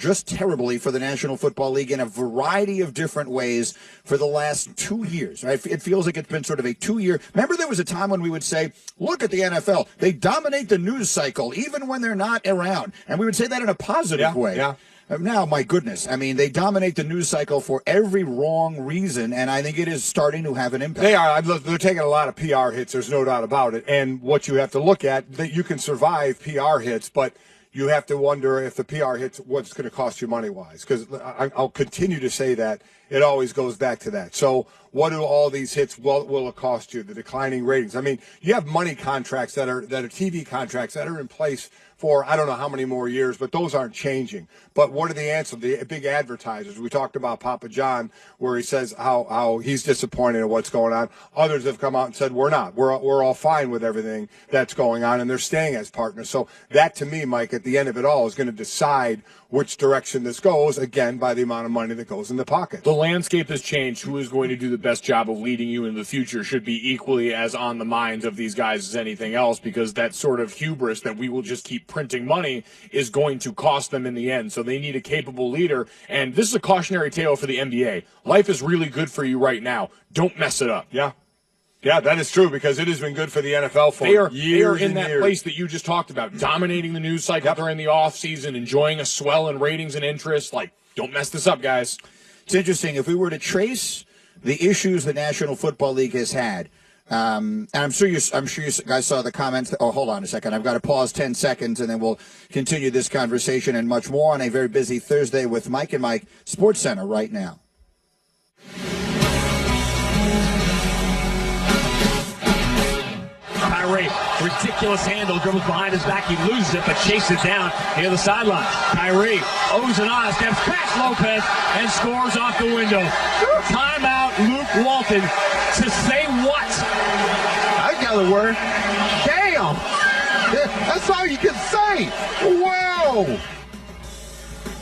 just terribly for the National Football League in a variety of different ways for the last 2 years. Right? It feels like it's been sort of a 2-year. Remember, there was a time when we would say, look at the NFL. They dominate the news cycle, even when they're not around. And we would say that in a positive way. Yeah. Now, my goodness, I mean, they dominate the news cycle for every wrong reason, and I think it is starting to have an impact. They are. They're taking a lot of PR hits. There's no doubt about it. And what you have to look at, that you can survive PR hits, but you have to wonder if the PR hits, what's going to cost you money-wise. Because I'll continue to say that. It always goes back to that. So what do all these hits, will it cost you? The declining ratings. I mean, you have money contracts that are TV contracts that are in place for I don't know how many more years, but those aren't changing. But what are the answers? The big advertisers. We talked about Papa John, where he says how he's disappointed in what's going on. Others have come out and said we're not. We're all fine with everything that's going on, and they're staying as partners. So that, to me, Mike, at the end of it all, is going to decide which direction this goes, again, by the amount of money that goes in the pocket. The landscape has changed. Who is going to do the best job of leading you in the future should be equally as on the minds of these guys as anything else, because that sort of hubris that we will just keep printing money is going to cost them in the end. So they need a capable leader. And this is a cautionary tale for the NBA. Life is really good for you right now. Don't mess it up. Yeah. Yeah, that is true, because it has been good for the NFL for years. They are in that place that you just talked about, dominating the news cycle during the offseason, enjoying a swell in ratings and interest. Like, don't mess this up, guys. It's interesting. If we were to trace the issues the National Football League has had, and I'm sure you guys saw the comments. Oh, hold on a second. I've got to pause 10 seconds, and then we'll continue this conversation and much more on a very busy Thursday with Mike and Mike Sports Center right now. Kyrie, ridiculous handle, dribbles behind his back, he loses it, but chases it down near the sideline. Kyrie, O's and on, steps past Lopez, and scores off the window. Timeout, Luke Walton, to say what? I got a word. Damn! That's all you can say. Wow!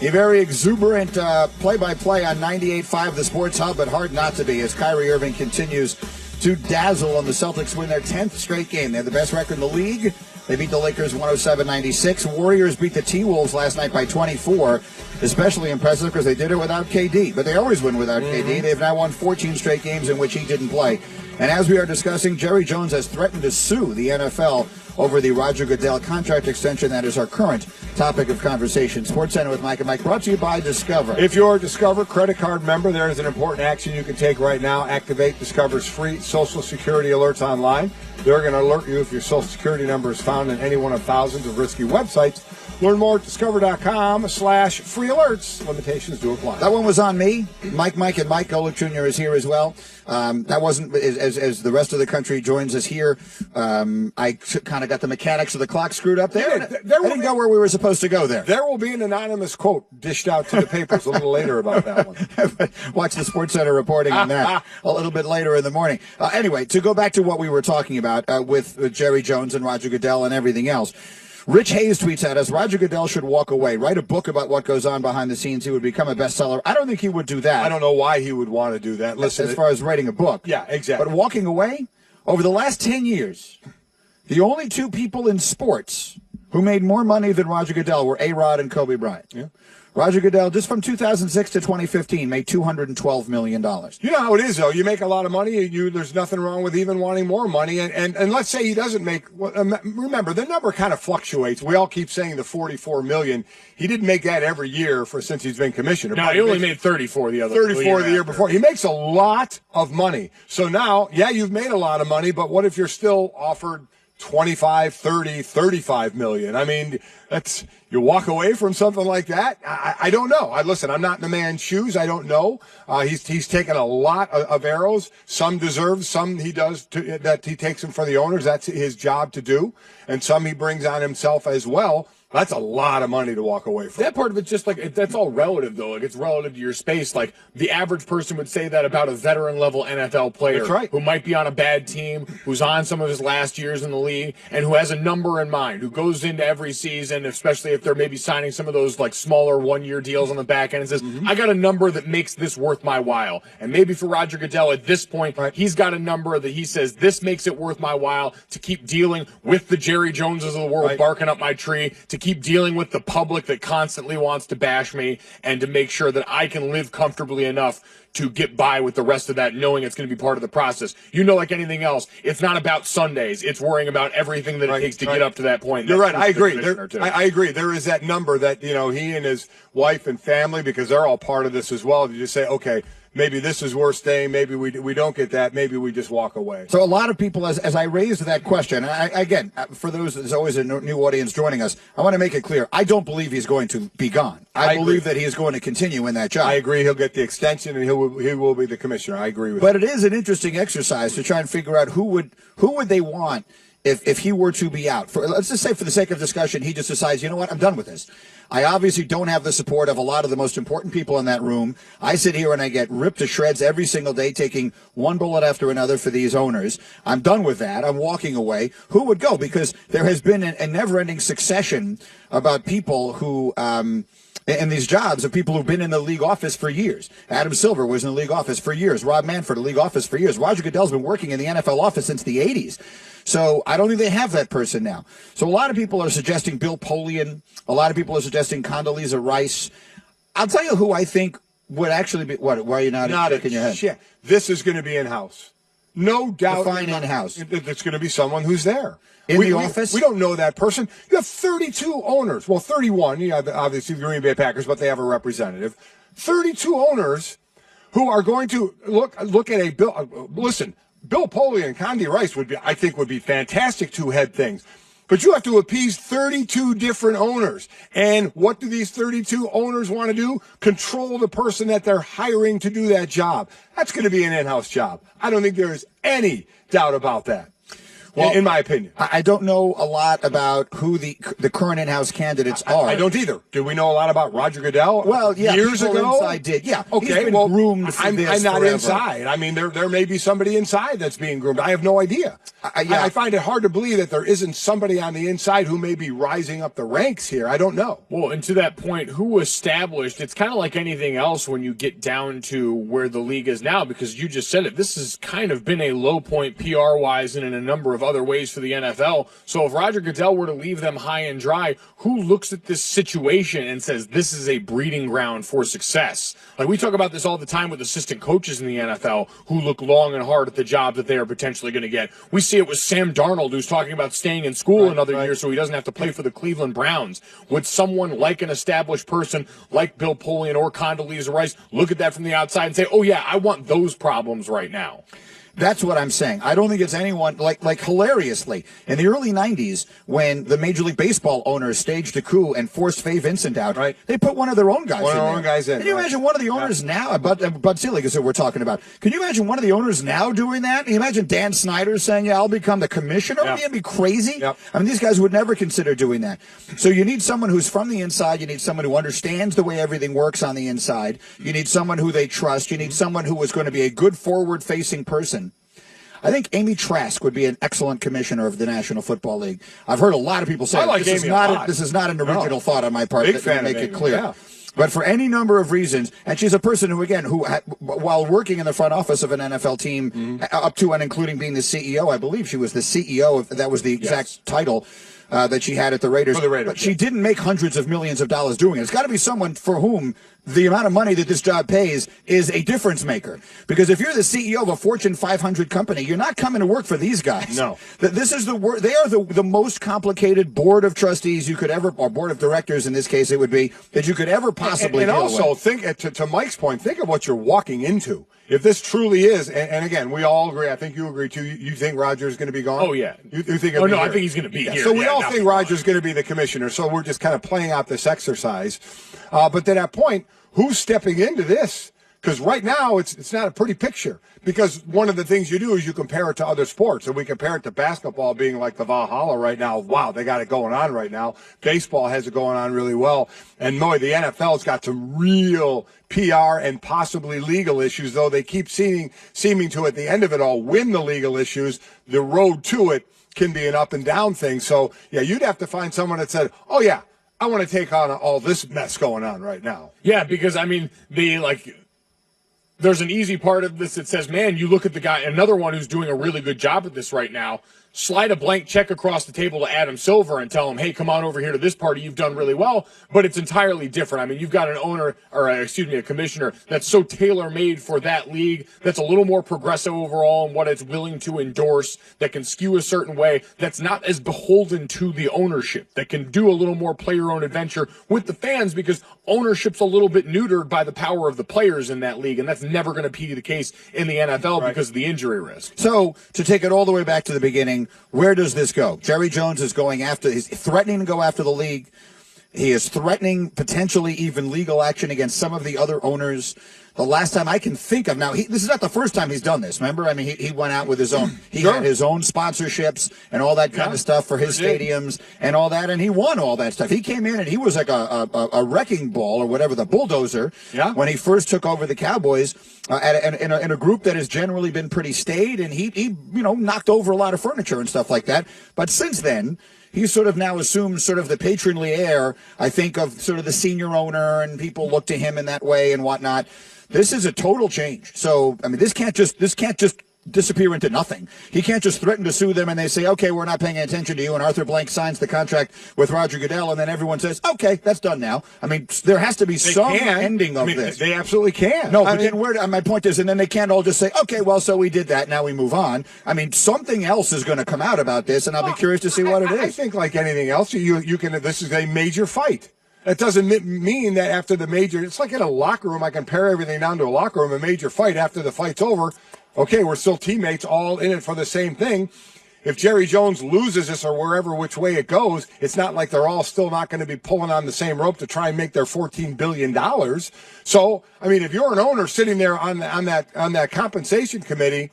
A very exuberant play-by-play on 98.5 The Sports Hub, but hard not to be as Kyrie Irving continues to dazzle, and the Celtics win their 10th straight game. They have the best record in the league. They beat the Lakers 107-96. Warriors beat the T-Wolves last night by 24. Especially impressive because they did it without KD, but they always win without KD. They've now won 14 straight games in which he didn't play. And as we are discussing, Jerry Jones has threatened to sue the NFL over the Roger Goodell contract extension. That is our current topic of conversation. Sports Center with Mike and Mike, brought to you by Discover. If you're a Discover credit card member, there is an important action you can take right now. Activate Discover's free Social Security alerts online. They're going to alert you if your Social Security number is found in any one of thousands of risky websites. Learn more at discover.com/free alerts. Limitations do apply. That one was on me. Mike, and Mike Golick Jr. is here as well. That wasn't, as the rest of the country joins us here, I kind of got the mechanics of the clock screwed up there. I didn't go where we were supposed to go there. There will be an anonymous quote dished out to the papers a little later about that one. Watch the Sports Center reporting on that a little bit later in the morning. Anyway, to go back to what we were talking about with Jerry Jones and Roger Goodell and everything else. Rich Hayes tweets at us, Roger Goodell should walk away, write a book about what goes on behind the scenes. He would become a bestseller. I don't think he would do that. I don't know why he would want to do that. Listen, as far as writing a book. Yeah, exactly. But walking away, over the last 10 years, the only two people in sports who made more money than Roger Goodell were A-Rod and Kobe Bryant. Yeah. Roger Goodell, just from 2006 to 2015, made $212 million. You know how it is, though. You make a lot of money. There's nothing wrong with even wanting more money. And let's say he doesn't make – remember, the number kind of fluctuates. We all keep saying the $44 million. He didn't make that every year since he's been commissioner. No, he only made 34 the other 34 the year before. He makes a lot of money. So now, yeah, you've made a lot of money, but what if you're still offered – 25, 30, 35 million. I mean, you walk away from something like that. I don't know. Listen, I'm not in the man's shoes. I don't know. He's taken a lot of arrows. Some deserve, some he does that he takes them for the owners. That's his job to do. And some he brings on himself as well. That's a lot of money to walk away from. That part of it's just like, that's all relative, though. Like, it's relative to your space. Like, the average person would say that about a veteran-level NFL player. That's right. Who might be on a bad team, who's on some of his last years in the league, and who has a number in mind, who goes into every season, especially if they're maybe signing some of those, like, smaller one-year deals on the back end, and says, I got a number that makes this worth my while. And maybe for Roger Goodell at this point, he's got a number that he says, this makes it worth my while to keep dealing with the Jerry Joneses of the world barking up my tree, to keep dealing with the public that constantly wants to bash me, and to make sure that I can live comfortably enough to get by with the rest of that, knowing it's going to be part of the process. Like anything else, it's not about Sundays. It's worrying about everything that it takes to get up to that point. You're right. I agree. I agree. There is that number that, he and his wife and family, because they're all part of this as well, to just say, okay, maybe this is worth staying. Maybe we don't get that. Maybe we just walk away. So a lot of people, as I raised that question, and again, for those, there's always a new audience joining us, I want to make it clear, I don't believe he's going to be gone. I believe that he is going to continue in that job. I agree. He'll get the extension, and he will be the commissioner. I agree with that. But it is an interesting exercise to try and figure out who would they want if he were to be out. Let's just say, for the sake of discussion, he just decides, you know what, I'm done with this. I obviously don't have the support of a lot of the most important people in that room. I sit here and I get ripped to shreds every single day, taking one bullet after another for these owners. I'm done with that. I'm walking away. Who would go? Because there has been a never-ending succession about people who in these jobs of people who've been in the league office for years. Adam Silver was in the league office for years. Rob Manfred, the league office for years. Roger Goodell's been working in the NFL office since the 80s. So I don't think they have that person now. So a lot of people are suggesting Bill Polian. A lot of people are suggesting Condoleezza Rice. I'll tell you who I think would actually be. Why are you not shaking your head? Shit. This is going to be in-house. No doubt. Define in-house. It's going to be someone who's there. In the office? We don't know that person. You have 32 owners. Well, 31. You have obviously the Green Bay Packers, but they have a representative. 32 owners who are going to look at a bill. Listen, Bill Polian and Condi Rice would be fantastic to head things. But you have to appease 32 different owners. And what do these 32 owners want to do? Control the person that they're hiring to do that job. That's going to be an in-house job. I don't think there is any doubt about that. Well, in my opinion. I don't know a lot about who the current in-house candidates are. I don't either. Do we know a lot about Roger Goodell? Well, yeah, years ago. Inside did. Yeah. Okay. He's been groomed for I'm not forever. inside. I mean, there may be somebody inside that's being groomed. I have no idea. I find it hard to believe that there isn't somebody on the inside who may be rising up the ranks here. I don't know. Well, and to that point, who established? It's kind of like anything else when you get down to where the league is now, because you just said it. This has kind of been a low point PR-wise and in a number of other ways for the NFL. So if Roger Goodell were to leave them high and dry, who looks at this situation and says this is a breeding ground for success? Like, we talk about this all the time with assistant coaches in the NFL who look long and hard at the job that they are potentially going to get. We see it with Sam Darnold, who's talking about staying in school another year so he doesn't have to play for the Cleveland Browns. Would someone like an established person like Bill Polian or Condoleezza Rice look at that from the outside and say, oh yeah, I want those problems right now? That's what I'm saying. I don't think it's anyone, like hilariously, in the early 90s, when the Major League Baseball owners staged a coup and forced Faye Vincent out, they put one of their own guys in. Can you imagine one of the owners now, Bud Selig is who we're talking about, can you imagine one of the owners now doing that? Can you imagine Dan Snyder saying, yeah, I'll become the commissioner? Yeah. Would be crazy? Yep. I mean, these guys would never consider doing that. So you need someone who's from the inside. You need someone who understands the way everything works on the inside. You need someone who they trust. You need someone who is going to be a good forward-facing person. I think Amy Trask would be an excellent commissioner of the National Football League. I've heard a lot of people say this is not an original thought on my part. Big fan make of it clear. Yeah. But for any number of reasons, and she's a person who, again, while working in the front office of an NFL team, up to and including being the CEO, I believe she was the CEO, that was the exact title that she had at the Raiders. For the Raiders, but she didn't make hundreds of millions of dollars doing it. It's got to be someone for whom the amount of money that this job pays is a difference maker. Because if you're the CEO of a Fortune 500 company, you're not coming to work for these guys. No. This is they are the most complicated board of trustees you could ever, or board of directors in this case it would be, that you could ever possibly deal with. And also, think, to Mike's point, think of what you're walking into. If this truly is, and again, we all agree, I think you agree too, you think Roger's going to be gone? Oh, yeah. You think I think he's going to be here. So we all think Roger's going to be the commissioner, so we're just kind of playing out this exercise. But to that point, who's stepping into this? Because right now, it's not a pretty picture. Because one of the things you do is you compare it to other sports. And we compare it to basketball being like the Valhalla right now. Wow, they got it going on right now. Baseball has it going on really well. And boy, the NFL's got some real PR and possibly legal issues, though they keep seeming to, at the end of it all, win the legal issues. The road to it can be an up and down thing. So, yeah, you'd have to find someone that said, oh, yeah, I want to take on all this mess going on right now. Yeah, because, I mean, there's an easy part of this that says, man, you look at the guy, another one who's doing a really good job at this right now, slide a blank check across the table to Adam Silver and tell him, hey, come on over here to this party. You've done really well. But it's entirely different. I mean, you've got an owner, or a commissioner that's so tailor-made for that league, that's a little more progressive overall in what it's willing to endorse, that can skew a certain way, that's not as beholden to the ownership, that can do a little more player-owned adventure with the fans, because ownership's a little bit neutered by the power of the players in that league, and that's never going to be the case in the NFL because of the injury risk. So, to take it all the way back to the beginning, where does this go? Jerry Jones is he's threatening to go after the league. He is threatening potentially even legal action against some of the other owners. The last time I can think of, now, this is not the first time he's done this, remember? I mean, he went out with his own, he had his own sponsorships and all that kind of stuff for his stadiums and all that, and he won all that stuff. He came in and he was like a wrecking ball, or whatever, the bulldozer, when he first took over the Cowboys in a group that has generally been pretty staid, and he knocked over a lot of furniture and stuff like that. But since then, he's sort of now assumed sort of the patronly air, I think, of sort of the senior owner, and people look to him in that way and whatnot. This is a total change. So, I mean, this can't just disappear into nothing. He can't just threaten to sue them and they say, okay, we're not paying attention to you, and Arthur Blank signs the contract with Roger Goodell, and then everyone says, okay, that's done now. I mean, there has to be some ending of this. They absolutely can. No, but then my point is, and then they can't all just say, okay, well, so we did that, now we move on. I mean, something else is going to come out about this, and I'll be curious to see what it is. I think like anything else, you can. This is a major fight. That doesn't mean that after the major, it's like in a locker room, I compare everything down to a locker room, a major fight. After the fight's over, okay, we're still teammates, all in it for the same thing. If Jerry Jones loses this, or wherever which way it goes, it's not like they're all still not going to be pulling on the same rope to try and make their $14 billion. So, I mean, if you're an owner sitting there on that compensation committee,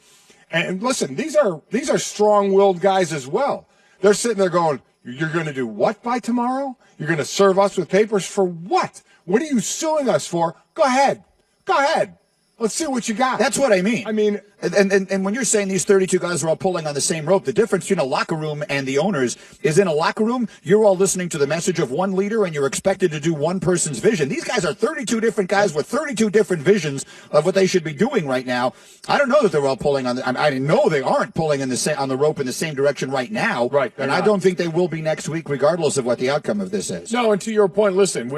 and listen, these are strong-willed guys as well. They're sitting there going, you're going to do what by tomorrow? You're going to serve us with papers for what? What are you suing us for? Go ahead. Let's see what you got. That's what I mean. I mean, and when you're saying these 32 guys are all pulling on the same rope, the difference between a locker room and the owners is, in a locker room, you're all listening to the message of one leader and you're expected to do one person's vision. These guys are 32 different guys with 32 different visions of what they should be doing right now. I don't know that they're all pulling on I know they aren't pulling on the rope in the same direction right now. Right. And I don't think they will be next week, regardless of what the outcome of this is. No, and to your point, listen,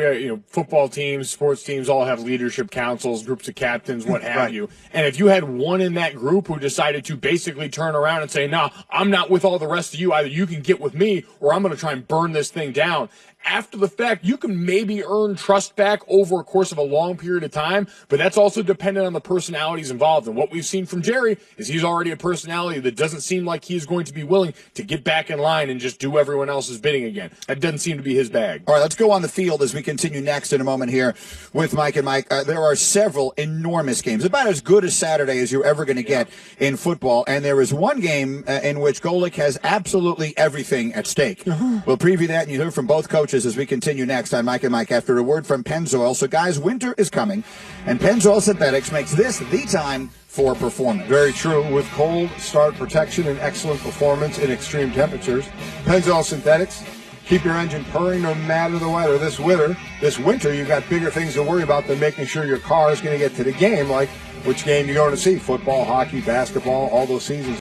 football teams, sports teams all have leadership councils, groups of captains, what have you. And if you had one in that group who decided to basically turn around and say, nah, I'm not with all the rest of you, either you can get with me or I'm going to try and burn this thing down. After the fact, you can maybe earn trust back over a course of a long period of time, but that's also dependent on the personalities involved. And what we've seen from Jerry is he's already a personality that doesn't seem like he's going to be willing to get back in line and just do everyone else's bidding again. That doesn't seem to be his bag. All right, let's go on the field as we continue next in a moment here with Mike and Mike. There are several enormous games, about as good as Saturday as you're ever going to get in football. And there is one game in which Golick has absolutely everything at stake. We'll preview that, and you hear from both coaches as we continue next on Mike and Mike after a word from Pennzoil. So, guys, winter is coming, and Pennzoil Synthetics makes this the time for performance. Very true. With cold start protection and excellent performance in extreme temperatures, Pennzoil Synthetics keep your engine purring no matter the weather. This winter, you've got bigger things to worry about than making sure your car is going to get to the game, like which game you're going to see, football, hockey, basketball, all those seasons.